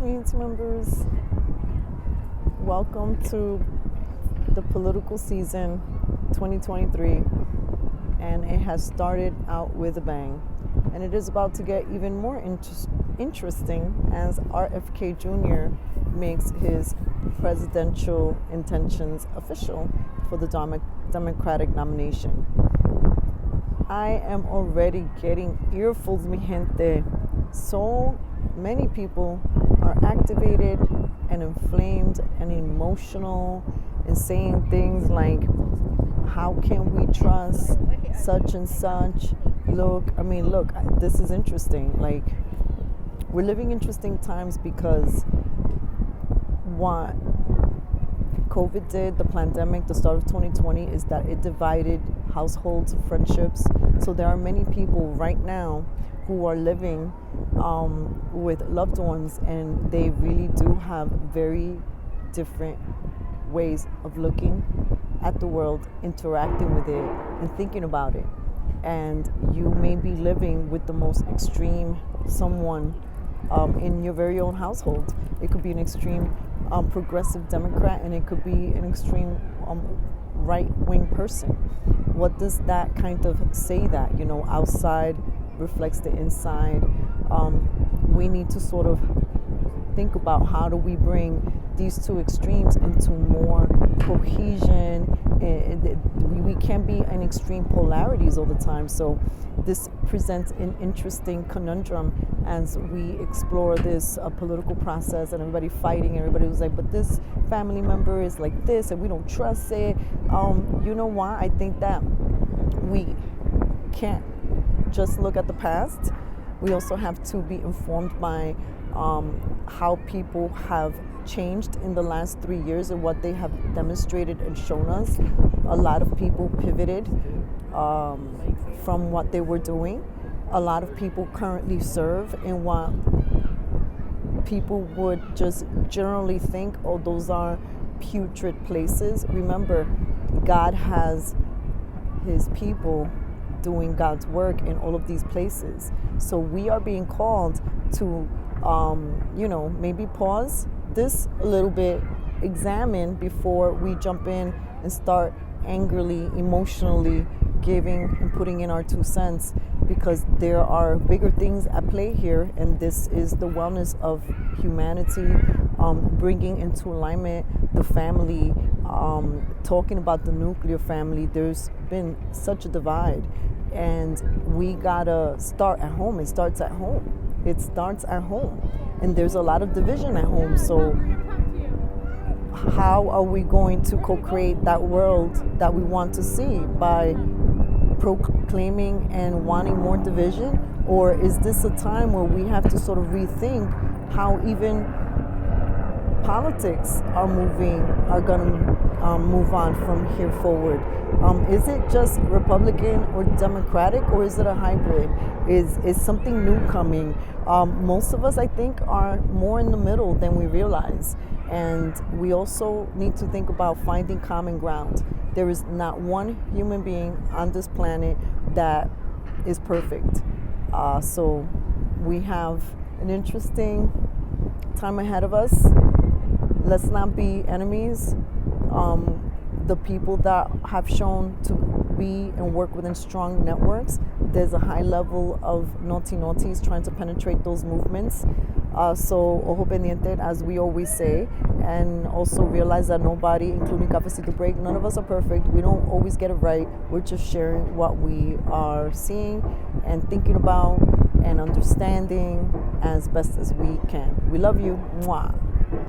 community members. Welcome to the political season 2023, and it has started out with a bang. And it is about to get even more interesting as RFK Jr. makes his presidential intentions official for the Democratic nomination. I am already getting earfuls, mi gente. So many people are activated and inflamed and emotional and saying things like, how can we trust such and such? Look, this is interesting. Like, we're living interesting times because what COVID did, the pandemic, the start of 2020, is that it divided households, friendships. So there are many people right now who are living with loved ones, and they really do have very different ways of looking at the world, interacting with it, and thinking about it. And you may be living with the most extreme someone in your very own household. It could be an extreme progressive Democrat, and it could be an extreme right-wing person. What does that kind of say that, outside reflects the inside? We need to sort of think about how do we bring these two extremes into more cohesion. We can't be in extreme polarities all the time. So this presents an interesting conundrum as we explore this political process, and everybody fighting. Everybody was like, but this family member is like this and we don't trust it. You know why? I think that we can't just look at the past. We also have to be informed by how people have changed in the last 3 years and what they have demonstrated and shown us. A lot of people pivoted from what they were doing. A lot of people currently serve in what people would just generally think, oh, those are putrid places. Remember, God has his people doing God's work in all of these places. So we are being called to, maybe pause this a little bit, examine before we jump in and start angrily, emotionally giving and putting in our 2 cents, because there are bigger things at play here, and this is the wellness of humanity, bringing into alignment the family, talking about the nuclear family. There's been such a divide, and we gotta start at home. It starts at home. And there's a lot of division at home. So how are we going to co-create that world that we want to see? By proclaiming and wanting more division? Or is this a time where we have to sort of rethink how even politics are going to move on from here forward? Is it just Republican or Democratic, or is it a hybrid? Is something new coming? Most of us, I think, are more in the middle than we realize. And we also need to think about finding common ground. There is not one human being on this planet that is perfect. So we have an interesting time ahead of us. Let's not be enemies. The people that have shown to be and work within strong networks, there's a high level of naughties trying to penetrate those movements. So ojo pendiente, as we always say, and also realize that nobody, including Cafecito Break, none of us are perfect. We don't always get it right. We're just sharing what we are seeing and thinking about and understanding as best as we can. We love you. Mwah.